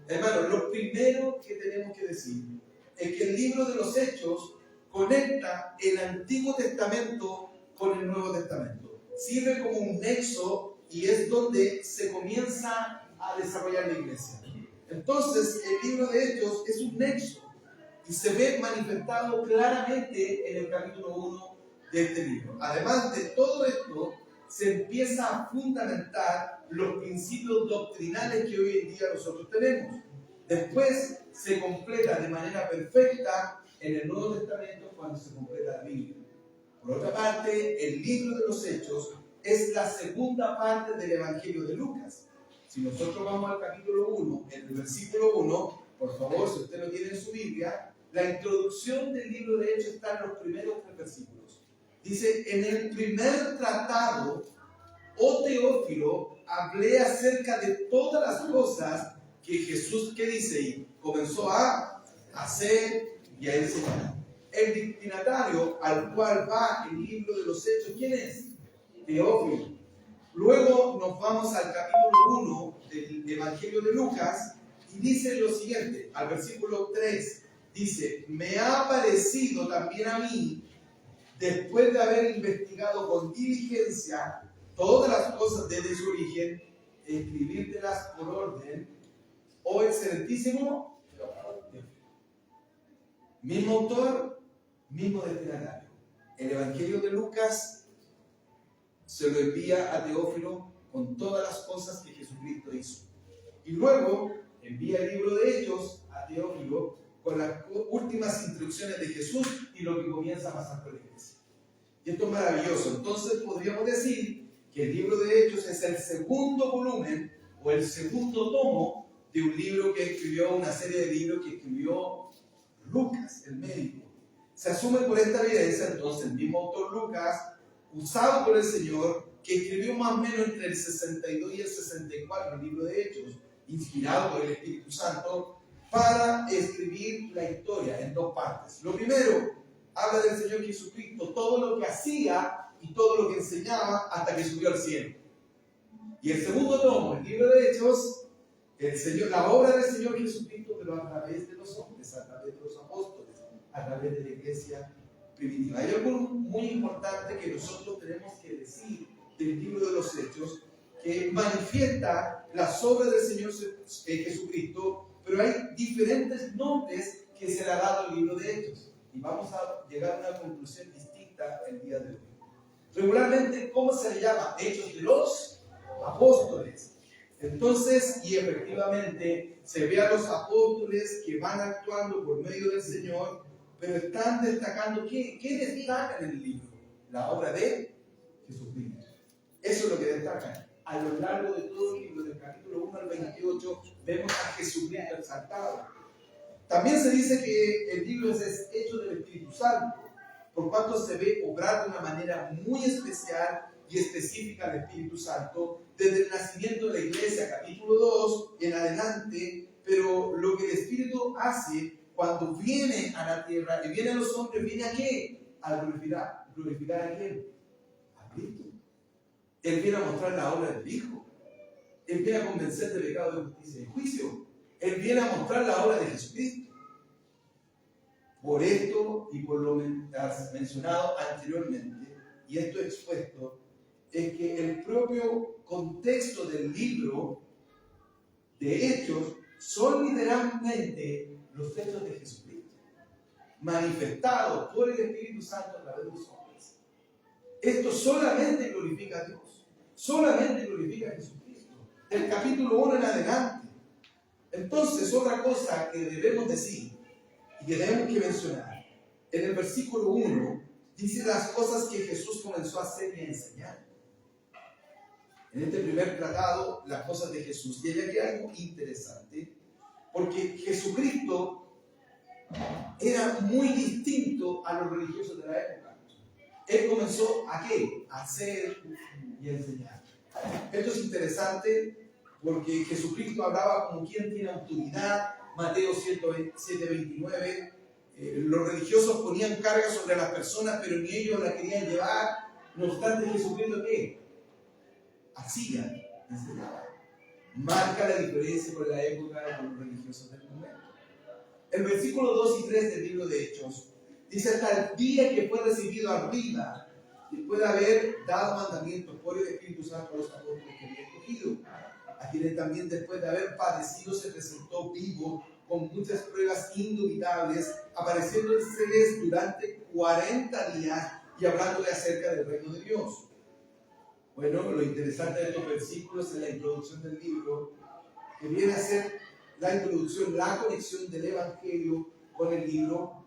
Hermanos, lo primero que tenemos que decir es que el libro de los Hechos conecta el Antiguo Testamento con el Nuevo Testamento. Sirve como un nexo y es donde se comienza a desarrollar la iglesia. Entonces, el libro de Hechos es un nexo y se ve manifestado claramente en el capítulo 1 de este libro. Además de todo esto, se empieza a fundamentar los principios doctrinales que hoy en día nosotros tenemos. Después se completa de manera perfecta en el Nuevo Testamento cuando se completa la Biblia. Por otra parte, el libro de los Hechos es la segunda parte del Evangelio de Lucas. Si nosotros vamos al capítulo 1, en el versículo 1, por favor, si usted lo tiene en su Biblia, la introducción del libro de Hechos está en los primeros 3 versículos. Dice, en el primer tratado, oh Teófilo, hablé acerca de todas las cosas que Jesús, ¿qué dice ahí? Comenzó a hacer y a enseñar. El destinatario al cual va el libro de los Hechos, ¿quién es? Teófilo. Luego nos vamos al capítulo 1 del Evangelio de Lucas y dice lo siguiente, al versículo 3, dice, me ha parecido también a mí, después de haber investigado con diligencia todas las cosas desde su origen, escribírtelas por orden, oh excelentísimo, mismo autor, mismo destinatario. El Evangelio de Lucas se lo envía a Teófilo con todas las cosas que Jesucristo hizo. Y luego envía el libro de Hechos a Teófilo con las últimas instrucciones de Jesús y lo que comienza a pasar con la iglesia. Y esto es maravilloso. Entonces podríamos decir que el libro de Hechos es el segundo volumen o el segundo tomo de un libro que escribió, una serie de libros que escribió Lucas, el médico. Se asume por esta evidencia entonces el mismo autor Lucas, usado por el Señor, que escribió más o menos entre el 62 y el 64 el libro de Hechos, inspirado por el Espíritu Santo, para escribir la historia en 2 partes. Lo primero, habla del Señor Jesucristo, todo lo que hacía y todo lo que enseñaba hasta que subió al cielo. Y el segundo tomo, el libro de Hechos, la obra del Señor Jesucristo, pero a través de los hombres, a través de los apóstoles, a través de la iglesia primitiva. Hay algo muy importante que nosotros tenemos que decir del libro de los Hechos, que manifiesta las obras del Señor Jesucristo, pero hay diferentes nombres que se le ha dado al libro de Hechos. Y vamos a llegar a una conclusión distinta el día de hoy. Regularmente, ¿cómo se le llama? Hechos de los apóstoles. Entonces, y efectivamente, se ve a los apóstoles que van actuando por medio del Señor, pero están destacando, ¿qué destacan en el libro? La obra de Jesucristo. Eso es lo que destacan. A lo largo de todo el libro, del capítulo 1 al 28, vemos a Jesucristo exaltado. También se dice que el libro es hecho del Espíritu Santo, por cuanto se ve obrar de una manera muy especial y específica al Espíritu Santo desde el nacimiento de la iglesia, capítulo 2 en adelante, pero lo que el Espíritu hace cuando viene a la tierra y viene a los hombres, ¿viene a qué? A glorificar a quién? A Cristo. Él viene a mostrar la obra del Hijo. Él viene a convencer de pecado, de justicia y de juicio. Él viene a mostrar la obra de Jesucristo. Por esto y por lo mencionado anteriormente, y esto expuesto, es que el propio contexto del libro de Hechos son literalmente los hechos de Jesucristo, manifestados por el Espíritu Santo a través de los hombres. Esto solamente glorifica a Dios, solamente glorifica a Jesucristo, del capítulo 1 en adelante. Entonces, otra cosa que debemos decir y que tenemos que mencionar, en el versículo 1 dice las cosas que Jesús comenzó a hacer y a enseñar. En este primer tratado, las cosas de Jesús. Y hay aquí algo interesante, porque Jesucristo era muy distinto a los religiosos de la época. Él comenzó ¿a qué? A hacer y a enseñar. Esto es interesante porque Jesucristo hablaba como quien tiene autoridad. Mateo 7:29. Los religiosos ponían carga sobre las personas, pero ni ellos la querían llevar. No obstante, Jesucristo ¿qué? Hacía, enseñaba. marca la diferencia con la época de los religiosos del momento. El versículo 2 y 3 del libro de Hechos dice: hasta el día que fue recibido arriba, después de haber dado mandamientos por el Espíritu Santo a los apóstoles que había escogido, a quienes también después de haber padecido se presentó vivo con muchas pruebas indubitables, apareciéndoles durante 40 días y hablándole acerca del reino de Dios. Bueno, lo interesante de estos versículos es la introducción del libro, que viene a ser la introducción, la conexión del Evangelio con el libro.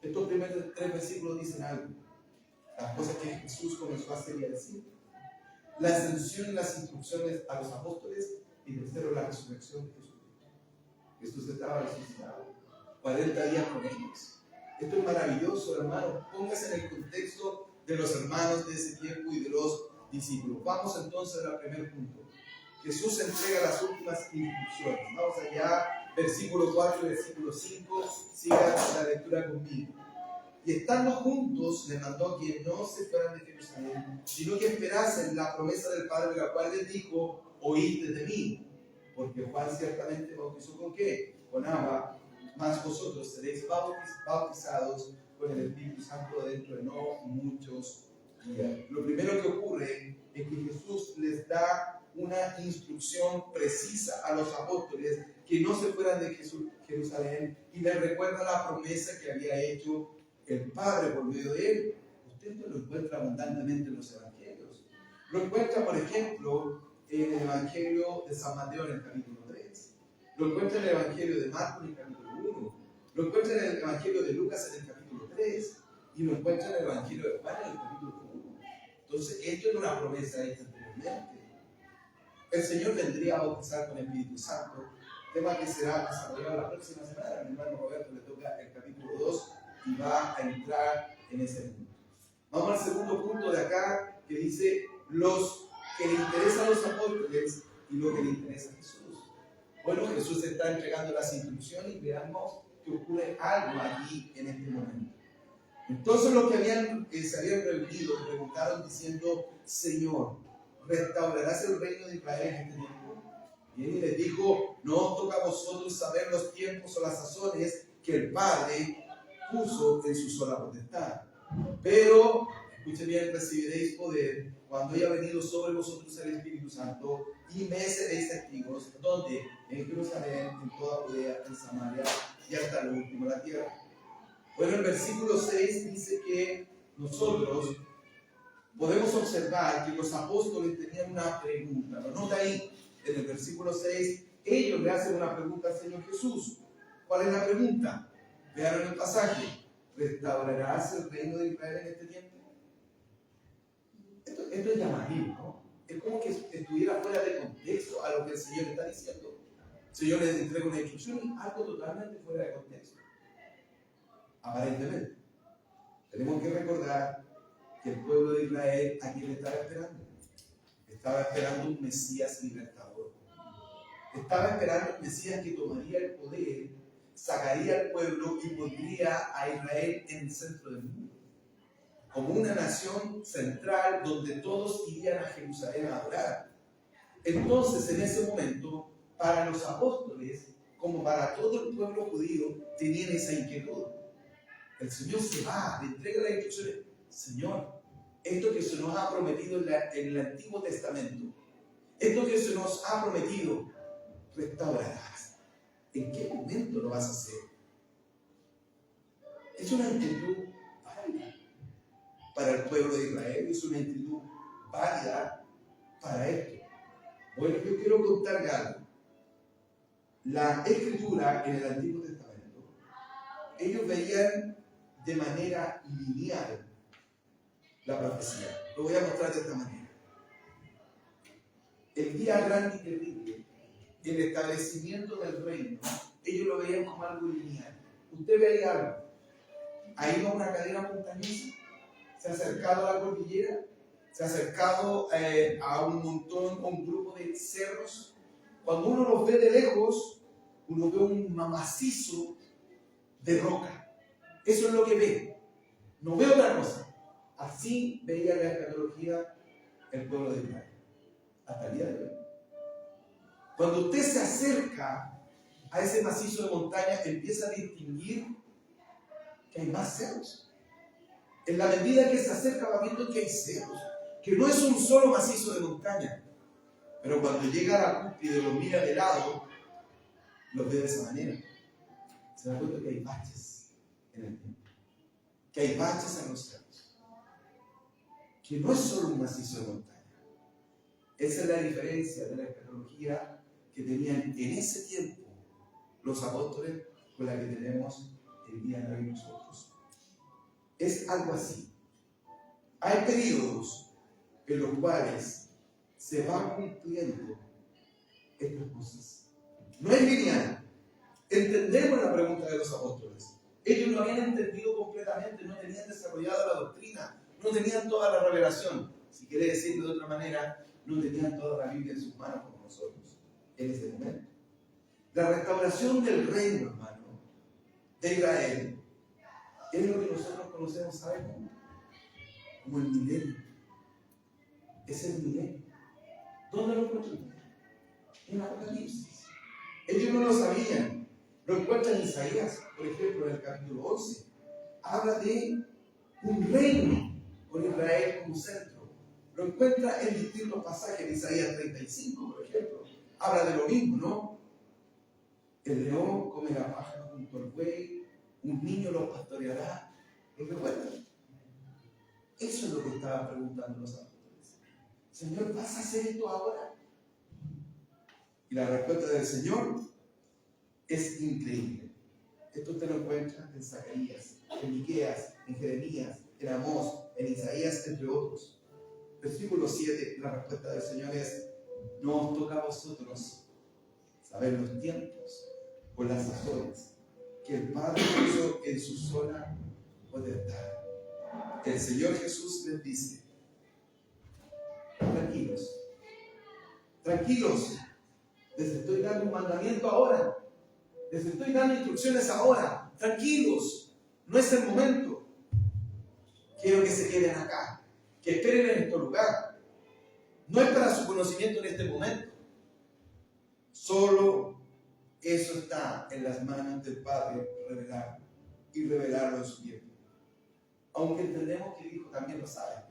Estos primeros 3 versículos dicen algo, las cosas que Jesús comenzó a hacer y a decir, la ascensión y las instrucciones a los apóstoles, y tercero, la resurrección de Jesucristo. Jesús estaba resucitado, 40 días con ellos. Esto es maravilloso, hermano. Póngase en el contexto de los hermanos de ese tiempo y de los discípulos. Vamos entonces al primer punto. Jesús entrega las últimas instrucciones. Vamos allá, versículo 4 y versículo 5. Sigan la lectura conmigo. Y estando juntos, les mandó que no se fueran de Jerusalén, sino que esperasen la promesa del Padre, la cual les dijo: oíste de mí. Porque Juan ciertamente bautizó ¿con qué? Con agua, mas vosotros seréis bautizados con el Espíritu Santo dentro de no muchos días. Lo primero que ocurre es que Jesús les da una instrucción precisa a los apóstoles que no se fueran de Jerusalén, y les recuerda la promesa que había hecho el Padre por medio de él. Usted no lo encuentra abundantemente en los evangelios. Lo encuentra, por ejemplo, en el Evangelio de San Mateo en el capítulo 3. Lo encuentra en el Evangelio de Marcos en el capítulo 1. Lo encuentra en el Evangelio de Lucas en el capítulo 3. Y lo encuentra en el Evangelio de Juan en el capítulo 1. Entonces, esto era una promesa hecha anteriormente. El Señor vendría a bautizar con el Espíritu Santo, tema que será desarrollado la próxima semana. Mi hermano Roberto le toca el capítulo 2 y va a entrar en ese punto. Vamos al segundo punto de acá, que dice los que le interesan a los apóstoles y lo que le interesa a Jesús. Bueno, Jesús está entregando las instrucciones y veamos que ocurre algo aquí en este momento. Entonces los que se habían reunido preguntaron diciendo: Señor, ¿restaurarás el reino de Israel en este tiempo? Y él les dijo: no os toca a vosotros saber los tiempos o las sazones que el Padre puso en su sola potestad. Pero, escuchen bien, recibiréis poder cuando haya venido sobre vosotros el Espíritu Santo, y me seréis testigos, ¿dónde? En Jerusalén, en toda Judea, en Samaria y hasta lo último de la tierra. Bueno, el versículo 6 dice que nosotros podemos observar que los apóstoles tenían una pregunta. Lo nota ahí, en el versículo 6, ellos le hacen una pregunta al Señor Jesús. ¿Cuál es la pregunta? Vean en el pasaje: ¿restaurarás el reino de Israel en este tiempo? Esto es llamativo, ¿no? Es como que estuviera fuera de contexto a lo que el Señor está diciendo. El Señor les entrega una instrucción y algo totalmente fuera de contexto. Aparentemente. Tenemos que recordar que el pueblo de Israel, ¿a quién estaba esperando? Estaba esperando un Mesías libertador. Estaba esperando un Mesías que tomaría el poder, sacaría al pueblo y pondría a Israel en el centro del mundo, como una nación central donde todos irían a Jerusalén a adorar. Entonces, en ese momento, para los apóstoles, como para todo el pueblo judío, tenían esa inquietud. El Señor se va, le entrega las instrucciones. Señor, esto que se nos ha prometido en el Antiguo Testamento, esto que se nos ha prometido, restaurarás. ¿En qué momento lo vas a hacer? Es una inquietud válida para el pueblo de Israel, es una inquietud válida para esto. Bueno, yo quiero contar algo. La Escritura en el Antiguo Testamento, ellos veían de manera lineal la profecía. Lo voy a mostrar de esta manera. El día grande y terrible, el establecimiento del reino, ellos lo veían como algo lineal. Usted veía algo, ha ido a una cadena montañosa, se ha acercado a la cordillera, se ha acercado a un montón, a un grupo de cerros. Cuando uno los ve de lejos, uno ve un macizo de roca. Eso es lo que ve. No ve otra cosa. Así veía la escatología el pueblo de Israel hasta el día de hoy. Cuando usted se acerca a ese macizo de montaña, empieza a distinguir que hay más cerros. En la medida que se acerca va viendo que hay cerros, que no es un solo macizo de montaña. Pero cuando llega a la cúspide, lo mira de lado, lo ve de esa manera. Se da cuenta que hay baches en el tiempo, que hay baches en los cerros, que no es solo un macizo de montaña. Esa es la diferencia de la escatología que tenían en ese tiempo los apóstoles con la que tenemos el día de hoy nosotros. Es algo así. Hay periodos en los cuales se van cumpliendo estas cosas. No es lineal. Entendemos la pregunta de los apóstoles. Ellos no habían entendido completamente, no tenían desarrollado la doctrina, no tenían toda la revelación. Si quiere decirlo de otra manera, no tenían toda la Biblia en sus manos como nosotros en ese momento. La restauración del reino, hermano, de Israel, es lo que nosotros conocemos, ¿sabe cómo? Como el milenio. Es el milenio. ¿Dónde lo encuentran? En Apocalipsis. Ellos no lo sabían. Lo encuentran en Isaías, por ejemplo, en el capítulo 11. Habla de un reino con Israel como centro. Lo encuentra en distintos pasajes de Isaías 35, por ejemplo. Habla de lo mismo, ¿no? El león come la paja junto al buey, un niño lo pastoreará. ¿Lo recuerdan? Eso es lo que estaban preguntando los apóstoles. Señor, ¿vas a hacer esto ahora? Y la respuesta del Señor es increíble. Esto usted lo encuentra en Zacarías, en Miqueas, en Jeremías, en Amós, en Isaías, entre otros. Versículo 7, la respuesta del Señor es: no os toca a vosotros saber los tiempos o las sazones que el Padre puso en su sola potestad. El Señor Jesús les dice: tranquilos, tranquilos, les estoy dando un mandamiento ahora, les estoy dando instrucciones ahora, tranquilos, no es el momento. Quiero que se queden acá, que esperen en este lugar. No es para su conocimiento en este momento. Solo eso está en las manos del Padre, revelar y revelarlo en su tiempo. Aunque entendemos que el Hijo también lo sabe,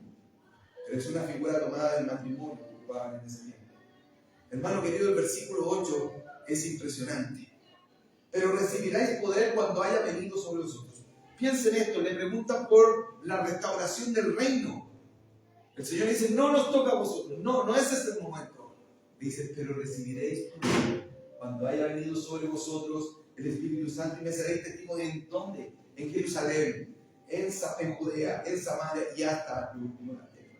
pero es una figura tomada del matrimonio que ocupaban en ese tiempo. Hermano querido, el versículo 8 es impresionante. Pero recibiráis poder cuando haya venido sobre vosotros. Piensen esto, le preguntan por la restauración del reino. El Señor dice: no nos toca a vosotros, no es ese el momento. Dice: pero recibiréis poder cuando haya venido sobre vosotros el Espíritu Santo y me seréis testigos ¿en dónde? En Jerusalén, en Judea, en Samaria y hasta lo último de la tierra.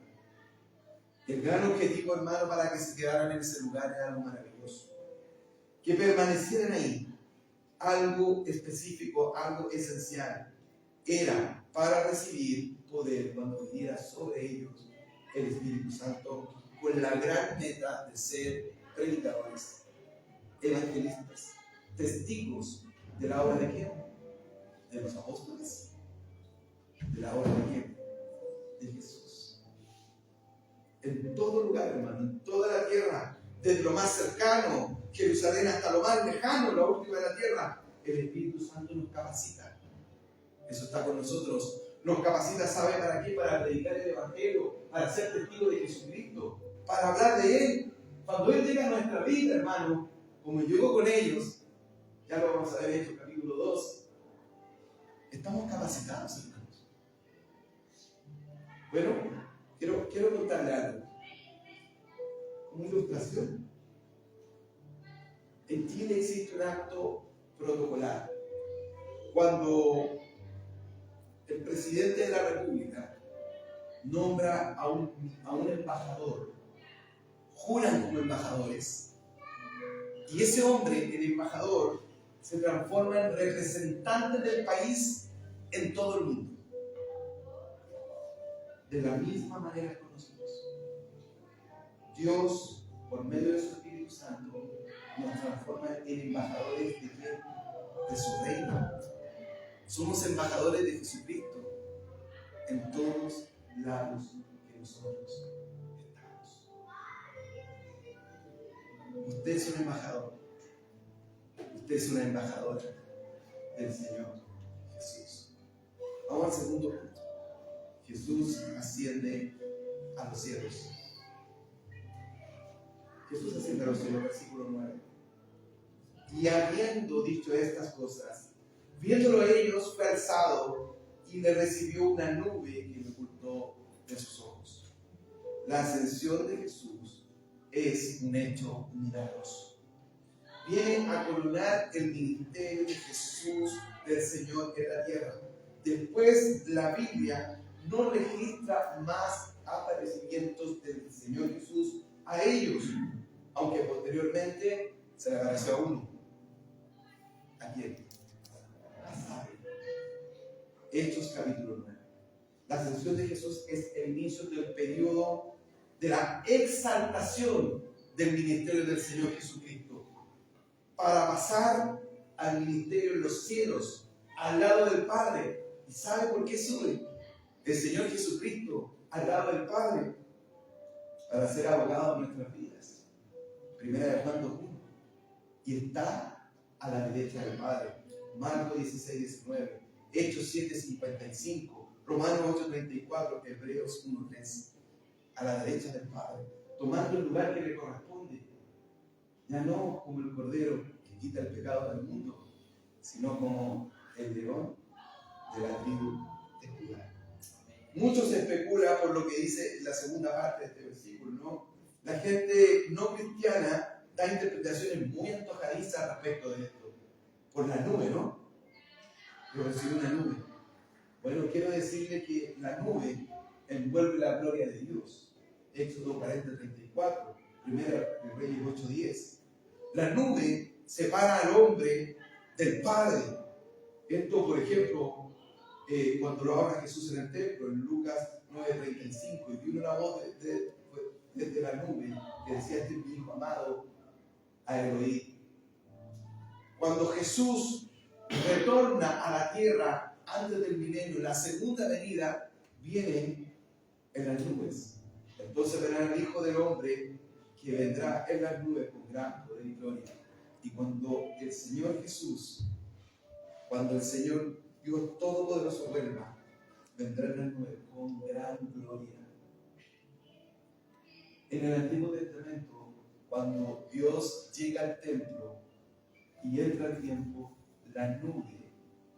El gran objetivo, hermano, para que se quedaran en ese lugar era algo maravilloso. Que permanecieran ahí. Algo específico, algo esencial. Era para recibir poder cuando viniera sobre ellos el Espíritu Santo, con la gran meta de ser predicadores, evangelistas, testigos de la obra de quién? De los apóstoles. De la obra de quién? De Jesús. En todo lugar, hermano, en toda la tierra, desde lo más cercano, Jerusalén, hasta lo más lejano, la última de la tierra, el Espíritu Santo nos capacita. Eso está con nosotros. Nos capacita, ¿sabe para qué? Para predicar el Evangelio, para ser testigos de Jesucristo, para hablar de Él. Cuando Él llega a nuestra vida, hermano, como llegó con ellos, ya lo vamos a ver en el capítulo 2, estamos capacitados, hermanos. Bueno, quiero contarle algo. Como ilustración. En Chile existe un acto protocolar. Cuando el presidente de la República nombra a un embajador, juran como embajadores. Y ese hombre, el embajador, se transforma en representante del país en todo el mundo. De la misma manera con nosotros. Dios, por medio de su Espíritu Santo, nos transforma en embajadores de quién? De su reino. Somos embajadores de Jesucristo en todos lados que nosotros estamos. Usted es un embajador. Usted es una embajadora del Señor Jesús. Vamos al segundo punto. Jesús asciende a los cielos. Jesús asciende a los cielos, versículo 9. Y habiendo dicho estas cosas, viéndolo ellos, fue alzado y le recibió una nube que le ocultó de sus ojos. La ascensión de Jesús es un hecho milagroso. Viene a coronar el ministerio de Jesús, del Señor en la tierra. Después la Biblia no registra más aparecimientos del Señor Jesús a ellos, aunque posteriormente se le apareció a uno. ¿A quién? A Sabe. Hechos capítulo 9. La ascensión de Jesús es el inicio del periodo de la exaltación del ministerio del Señor Jesucristo, para pasar al ministerio en los cielos, al lado del Padre. ¿Y sabe por qué sube el Señor Jesucristo al lado del Padre? Para ser abogado de nuestras vidas. Primera de Juan 2:1. Y está a la derecha del Padre. Marcos 16:19, Hechos 7:55, Romanos 8:34, Hebreos 1:13. A la derecha del Padre, tomando el lugar que le corresponde. Ya no como el Cordero que quita el pecado del mundo, sino como el león de la tribu de Judá. Mucho se especula por lo que dice la segunda parte de este versículo, ¿no? La gente no cristiana da interpretaciones muy antojadizas respecto de esto. Por la nube, ¿no? Yo recibí una nube. Bueno, quiero decirle que la nube envuelve la gloria de Dios. Éxodo 40:34, Primera de Reyes 8:10. La nube separa al hombre del Padre. Esto, por ejemplo, cuando lo habla Jesús en el templo, en Lucas 9:35, y vino una voz desde la nube que decía: este es mi hijo amado, a él oíd. Cuando Jesús retorna a la tierra antes del milenio, la segunda venida viene en las nubes. Entonces verán al Hijo del Hombre que vendrá en las nubes con gran poder y gloria. Y cuando el Señor Jesús, cuando el Señor Dios Todopoderoso vuelva, vendrá en las nubes con gran gloria. En el Antiguo Testamento, cuando Dios llega al templo y entra al tiempo, la nube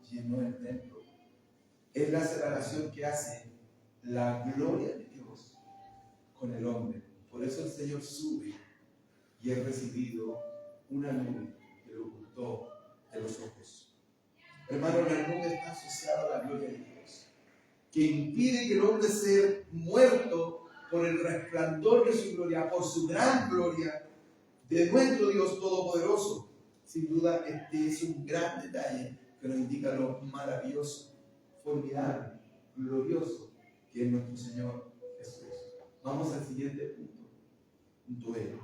llenó el templo. Es la separación que hace la gloria de Dios con el hombre. Por eso el Señor sube y es recibido una nube que lo ocultó de los ojos. Hermano, la nube está asociada a la gloria de Dios, que impide que el hombre sea muerto por el resplandor de su gloria, por su gran gloria de nuestro Dios Todopoderoso. Sin duda, este es un gran detalle que nos indica lo maravilloso, formidable, glorioso que es nuestro Señor Jesús. Vamos al siguiente punto. Punto E.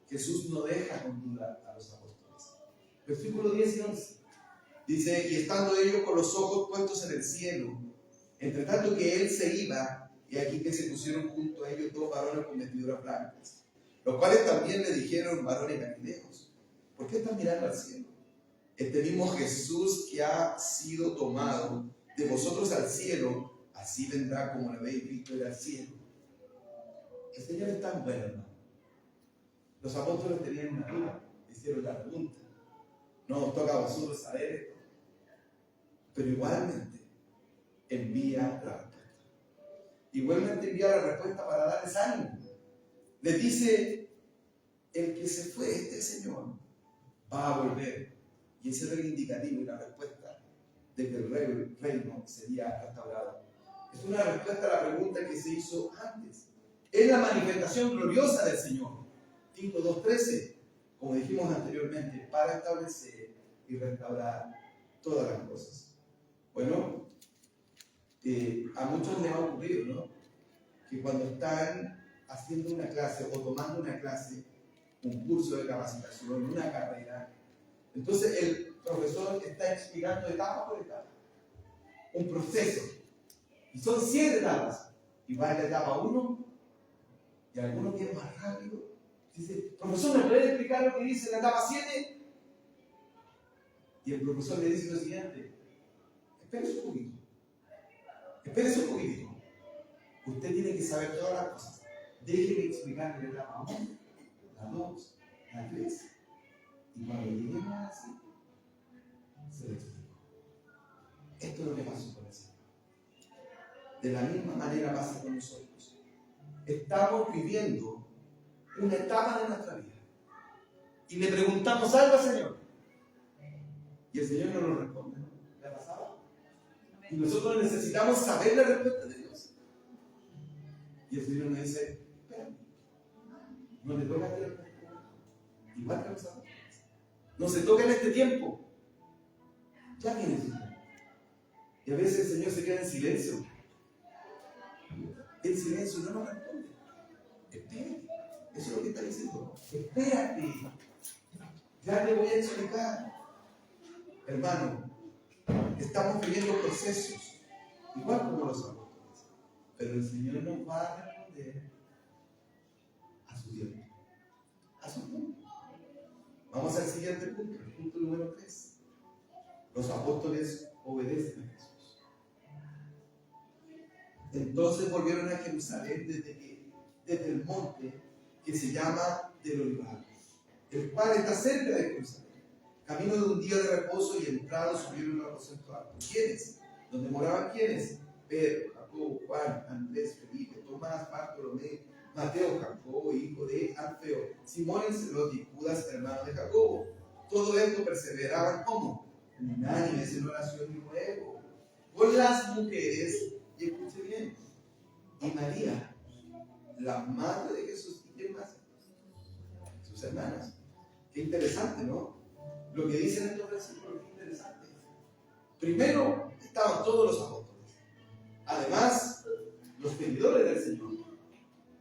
Jesús no deja con duda a los apóstoles. Versículo 10 y 11. Dice: y estando ellos con los ojos puestos en el cielo, entre tanto que él se iba, y aquí que se pusieron junto a ellos dos varones con vestiduras blancas, los cuales también le dijeron: varones galileos, ¿por qué están mirando al cielo? Este mismo Jesús que ha sido tomado de vosotros al cielo, así vendrá como lo habéis visto ir al cielo. El Señor es tan bueno, hermano. Los apóstoles tenían una duda, hicieron la pregunta. No nos toca a vosotros saber esto, pero igualmente envía la respuesta. Igualmente envía la respuesta para darles ánimo. Les dice: el que se fue, este Señor, va a volver. Y ese era el indicativo y la respuesta de que el reino sería restaurado. Es una respuesta a la pregunta que se hizo antes. Es la manifestación gloriosa del Señor. Tito 2:13, como dijimos anteriormente, para establecer y restaurar todas las cosas. Bueno, a muchos les ha ocurrido, ¿no?, que cuando están haciendo una clase o tomando una clase, un curso de capacitación, una carrera, entonces el profesor está explicando etapa por etapa un proceso, y son 7 etapas, y va en la etapa 1, y algunos vienen más rápido, Dice, profesor, ¿me puede explicar lo que dice la etapa 7? Y el profesor le dice lo siguiente: espérese un poquito. Espérese un poquitito. Usted tiene que saber todas las cosas. Déjeme explicarle la etapa 1, la 2, la 3. Y cuando lleguemos a la 5, se lo explico. Esto es lo que pasó con el Señor. De la misma manera pasa con nosotros. Estamos viviendo una etapa de nuestra vida. Y le preguntamos algo al Señor. Y el Señor no nos responde. ¿Le ha pasado? Y nosotros necesitamos saber la respuesta de Dios. Y el Señor nos dice: espérame, no le toca a ti la respuesta. Igual que a nosotros. No se toca en este tiempo. Ya viene el Señor. Y a veces el Señor se queda en silencio. El silencio no nos responde. Espérate. Eso es lo que está diciendo. Espérate. Ya te voy a explicar. Hermano, estamos viviendo procesos, igual como los apóstoles. Pero el Señor nos va a responder a su tiempo. A su tiempo. Vamos al siguiente punto, el punto número 3. Los apóstoles obedecen a Jesús. Entonces volvieron a Jerusalén desde el monte que se llama del Olivar, el cual está cerca de Jerusalén. Camino de un día de reposo y entrados subieron al aposento alto. ¿Quiénes? ¿Dónde moraban quiénes? Pedro, Jacobo, Juan, Andrés, Felipe, Tomás, Bartolomé, Mateo, Jacobo, hijo de Alfeo, Simón el celote y Judas, hermano de Jacobo. Todo esto perseveraban ¿cómo? Unánimes en oración y ruego con las mujeres, y escuche bien, y María, la madre de Jesús, y quién más, sus hermanas. Qué interesante, ¿no? Lo que dicen estos versículos es interesante. Primero estaban todos los apóstoles. Además, los seguidores del Señor.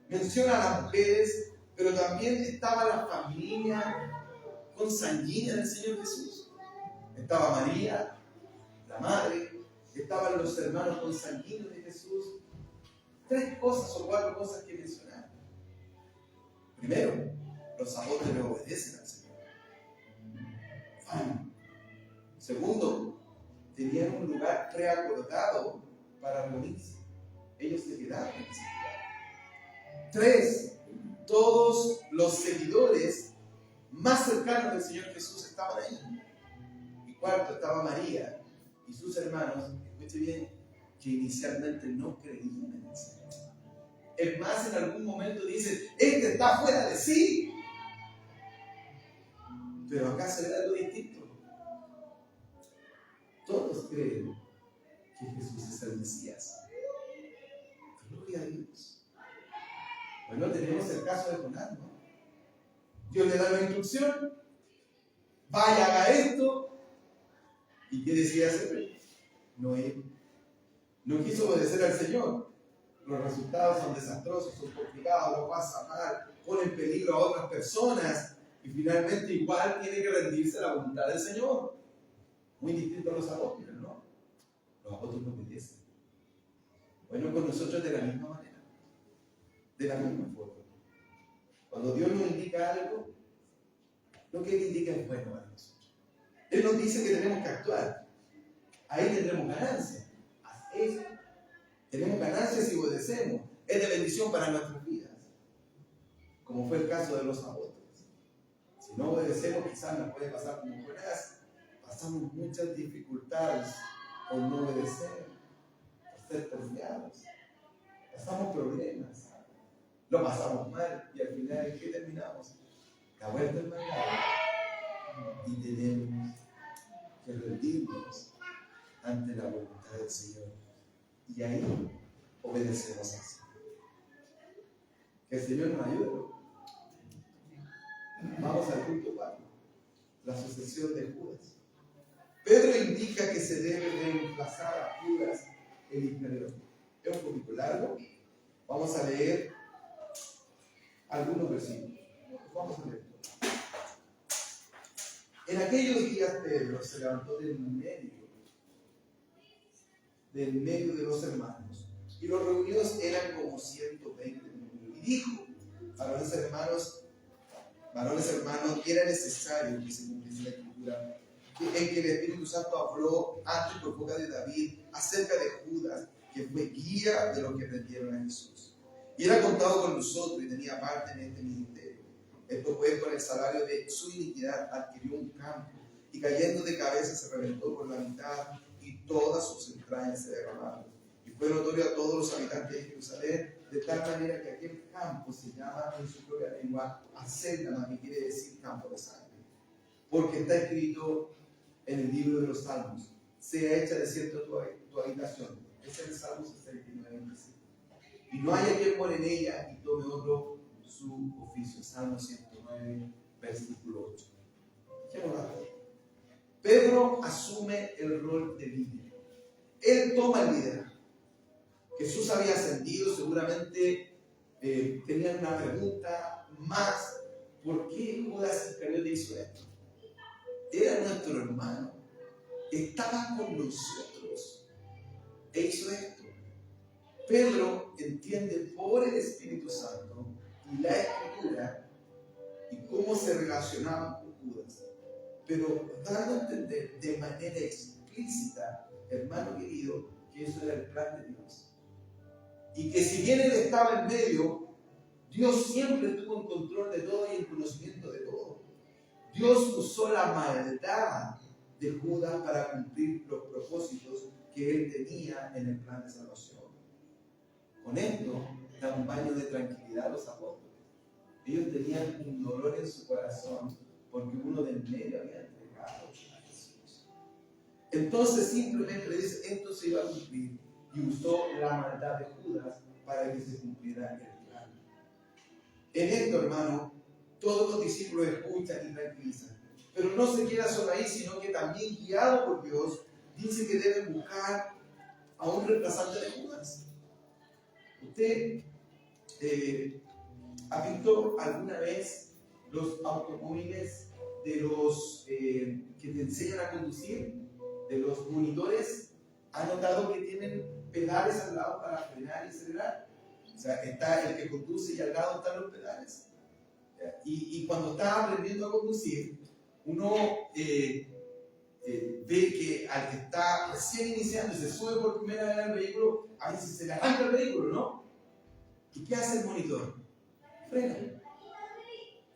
Menciona a las mujeres, pero también estaba la familia consanguínea del Señor Jesús. Estaba María, la madre, estaban los hermanos consanguíneos de Jesús. 3 cosas o 4 cosas que mencionar. Primero, los apóstoles obedecen al Señor. Segundo, tenían un lugar preacordado para reunirse. Ellos se quedaron en ese lugar. 3, todos los seguidores más cercanos del Señor Jesús estaban ahí. Y 4, estaba María y sus hermanos, escuche bien, que inicialmente no creían en el Señor. Es más, en algún momento dicen: este está fuera de sí. Pero acá se ve algo distinto. Todos creen que Jesús es el Mesías. Gloria a Dios. Bueno, tenemos el caso de Jonás, ¿no? Dios le da la instrucción: vaya, haga esto. ¿Y qué decía hacer? No quiso obedecer al Señor. Los resultados son desastrosos, son complicados, lo pasa mal, pone en peligro a otras personas y finalmente igual tiene que rendirse a la voluntad del Señor. Muy distinto a los apóstoles, ¿no? Los apóstoles no obedecen. Bueno, con nosotros de la misma manera, de la misma forma. Cuando Dios nos indica algo, lo que Él indica es bueno para nosotros. Él nos dice que tenemos que actuar. Ahí tendremos ganancias. Eso. Tenemos ganancias si obedecemos. Es de bendición para nuestras vidas. Como fue el caso de los apóstoles. Si no obedecemos, quizás nos puede pasar como Jonás. Pasamos muchas dificultades por no obedecer, por ser confiados. Pasamos problemas. Lo pasamos mal y al final, ¿en qué terminamos? La vuelta del mandado. Y tenemos que rendirnos ante la voluntad del Señor. Y ahí obedecemos al Señor. Que el Señor nos ayude. Vamos al punto 4. La sucesión de Judas. Pedro indica que se debe reemplazar a Judas el Iscariote. Es un poquito largo. Vamos a leer algunos versículos. Vamos a leer. En aquellos días Pedro se levantó del medio de los hermanos, y los reunidos eran como 120 y dijo a los hermanos: Varones hermanos, era necesario que se cumpliese la Escritura, en que el Espíritu Santo habló antes por boca de David acerca de Judas, que fue guía de los que prendieron a Jesús. Y era contado con nosotros y tenía parte en este ministerio. Esto pues, con el salario de su iniquidad adquirió un campo, y cayendo de cabeza se reventó por la mitad, y todas sus entrañas se derramaron. Y fue notorio a todos los habitantes de Jerusalén, de tal manera que aquel campo se llama en su propia lengua Acéldama, que quiere decir campo de sangre. Porque está escrito en el libro de los Salmos: sea hecha desierto tu habitación. Ese es el Salmo 69, 25. Y no haya quien more en ella y tome otro su oficio. Salmo 109, versículo 8. Pedro asume el rol de líder. Él toma el liderazgo. Jesús había ascendido, seguramente tenían una pregunta más: ¿por qué Judas Iscariote hizo esto? Era nuestro hermano, estaba con nosotros e hizo esto. Pedro entiende por el Espíritu Santo y la Escritura y cómo se relacionaban con Judas, pero dando a entender de manera explícita, hermano querido, que eso era el plan de Dios. Y que si bien él estaba en medio, Dios siempre estuvo en control de todo y en conocimiento de todo. Dios usó la maldad de Judas para cumplir los propósitos que él tenía en el plan de salvación. Con esto da un baño de tranquilidad a los apóstoles. Ellos tenían un dolor en su corazón porque uno del medio había entregado a Jesús. Entonces simplemente le dice: esto se iba a cumplir, y usó la maldad de Judas para que se cumpliera el plan. En esto, hermano, todos los discípulos escuchan y tranquilizan, pero no se queda solo ahí, sino que también, guiado por Dios, dice que deben buscar a un reemplazante de Judas. ¿Usted ha visto alguna vez los automóviles de los que te enseñan a conducir, de los monitores? ¿Ha notado que tienen pedales al lado para frenar y acelerar? O sea, está el que conduce y al lado están los pedales. Y cuando está aprendiendo a conducir, uno ve que al que está recién iniciando y se sube por primera vez al vehículo, a veces se le arranca el vehículo, ¿no? ¿Y qué hace el monitor? Frena.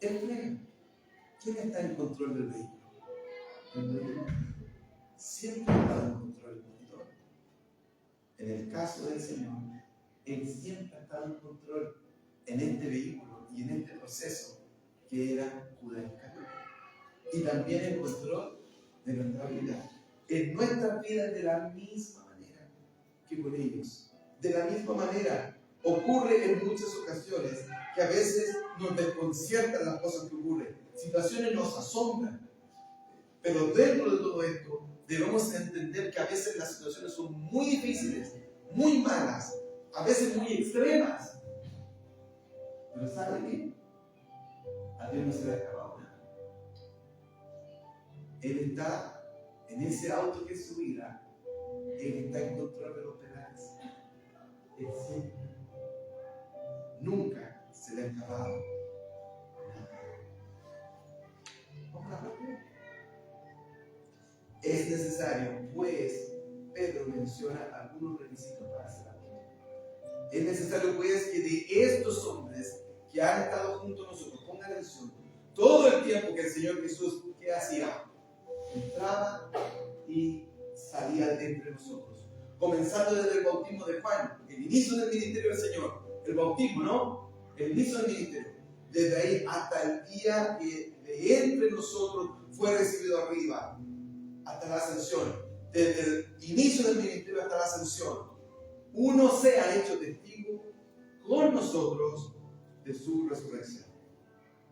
Él frena. ¿Quién está en control del vehículo? El monitor. Siempre está en control del monitor. En el caso del Señor, Él siempre ha estado en control en este vehículo y en este proceso que era Judas Iscariote. Y también el control de nuestra vida. En nuestras vidas de la misma manera que con ellos. De la misma manera ocurre en muchas ocasiones que a veces nos desconciertan las cosas que ocurren. Situaciones nos asombran. Pero dentro de todo esto debemos entender que a veces las situaciones son muy difíciles, muy malas, a veces muy extremas. Pero ¿sabe qué? A Dios no se le ha acabado nada. Él está en ese auto que es su vida. Él está en control de los pedales. Él siempre. Nunca se le ha acabado nada. Vamos a ver. Es necesario, pues, Pedro menciona algunos requisitos para hacer algo. Es necesario, pues, que de estos hombres que han estado junto a nosotros, pongan atención, todo el tiempo que el Señor Jesús, ¿qué hacía? Entraba y salía de entre nosotros. Comenzando desde el bautismo de Juan, el inicio del ministerio del Señor, el bautismo, ¿no? El inicio del ministerio. Desde ahí hasta el día que de entre nosotros fue recibido arriba, hasta la ascensión. Desde el inicio del ministerio hasta la ascensión, uno se ha hecho testigo con nosotros de su resurrección.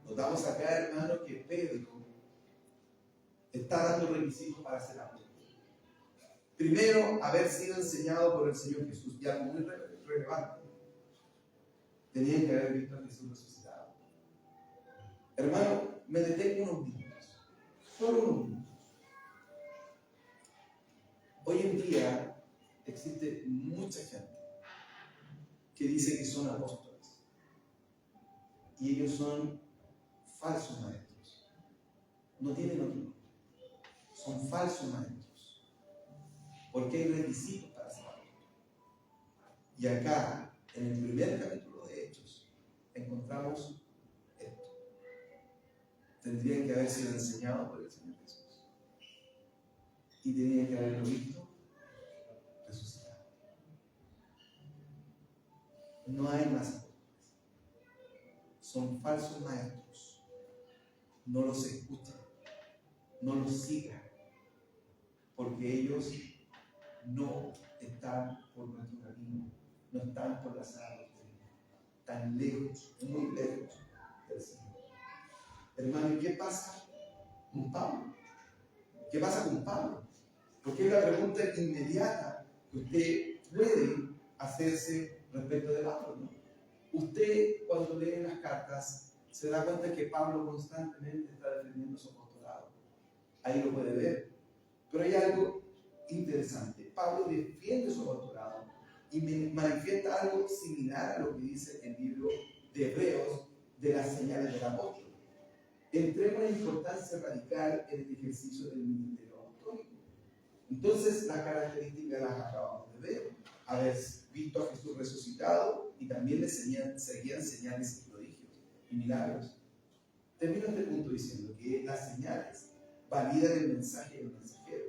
Notamos acá, hermano, que Pedro está dando requisitos para ser apóstol. Primero, haber sido enseñado por el Señor Jesús, y algo muy relevante. Tenían que haber visto a Jesús resucitado. Hermano, me detengo unos minutos, solo unos minutos. Hoy en día existe mucha gente que dice que son apóstoles, y ellos son falsos maestros. No tienen otro nombre. Son falsos maestros. Porque hay requisitos para ser maestro. Y acá, en el primer capítulo de Hechos, encontramos esto. Tendrían que haber sido enseñados por el Señor Jesús. Y tenían que haberlo visto resucitado. No hay más apóstoles. Son falsos maestros. No los escuchen. No los sigan. Porque ellos no están por nuestro camino. No están por la sana doctrina. Están lejos, muy lejos del Señor. Hermano, ¿y qué pasa con Pablo? ¿Qué pasa con Pablo? Porque es la pregunta inmediata que usted puede hacerse respecto de Pablo, ¿no? Usted, cuando lee las cartas, se da cuenta que Pablo constantemente está defendiendo su apostolado. Ahí lo puede ver. Pero hay algo interesante. Pablo defiende su apostolado y manifiesta algo similar a lo que dice el libro de Hebreos de las señales del apóstol. Entremos en importancia radical en el ejercicio del ministerio apostólico. Entonces, las características las acabamos de ver. Haber visto a Jesús resucitado y también le seguían señales y prodigios y milagros. Termino este punto diciendo que las señales validan el mensaje del mensajero.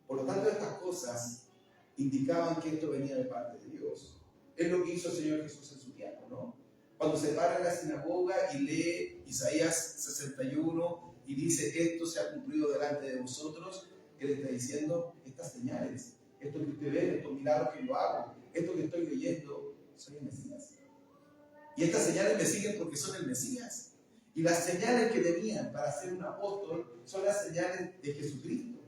Por lo tanto, estas cosas indicaban que esto venía de parte de Dios. Es lo que hizo el Señor Jesús en su tiempo, ¿no? Cuando se para en la sinagoga y lee Isaías 61 y dice, esto se ha cumplido delante de vosotros, Él está diciendo, estas señales, esto que usted ve, estos milagros que yo hago, esto que estoy leyendo, soy el Mesías. Y estas señales me siguen porque son el Mesías. Y las señales que tenían para ser un apóstol son las señales de Jesucristo,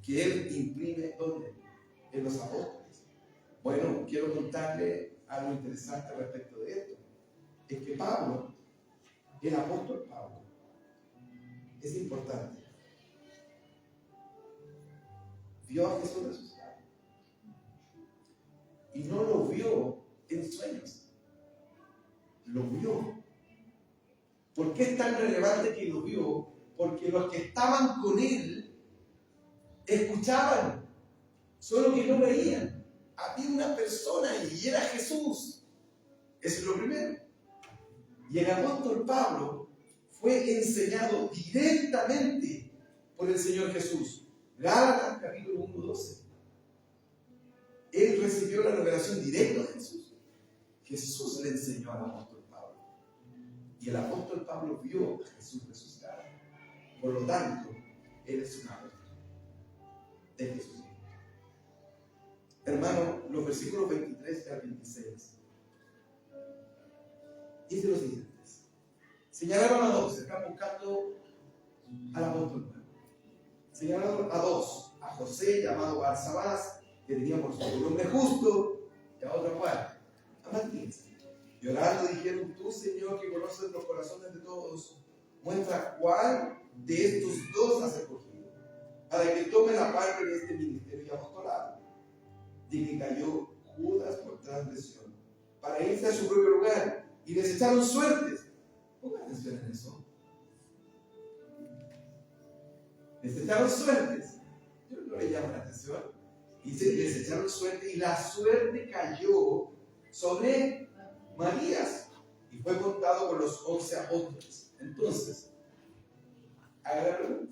que Él imprime, ¿dónde? En los apóstoles. Bueno, quiero contarle algo interesante respecto de esto. Es que Pablo, el apóstol Pablo, es importante. Vio a Jesús resucitado. Y no lo vio en sueños. Lo vio. ¿Por qué es tan relevante que lo vio? Porque los que estaban con él escuchaban, solo que no veían. Había una persona y era Jesús. Eso es lo primero. Y el apóstol Pablo fue enseñado directamente por el Señor Jesús. Gálatas capítulo 1:12. Él recibió la revelación directa de Jesús. Jesús le enseñó al apóstol Pablo. Y el apóstol Pablo vio a Jesús resucitado. Por lo tanto, él es un apóstol de Jesús. Hermano, los versículos 23 al 26 dice lo siguiente: señalaron a dos, están buscando al apóstol Pablo. Señalaron a dos, a José llamado Barsabás, que tenía por su nombre justo, y a otro cual, a Matías. Llorando dijeron, tú, Señor, que conoces los corazones de todos, muestra cuál de estos dos has escogido, para que tome la parte de este ministerio y apostolado, de que cayó Judas por transgresión, para irse a su propio lugar, y les echaron suertes. Pongan atención en eso. Les echaron suertes. Yo no le llamo la atención. Dice, les echaron suerte y la suerte cayó sobre Matías y fue contado por los 11 apóstoles. Entonces, haga la pregunta.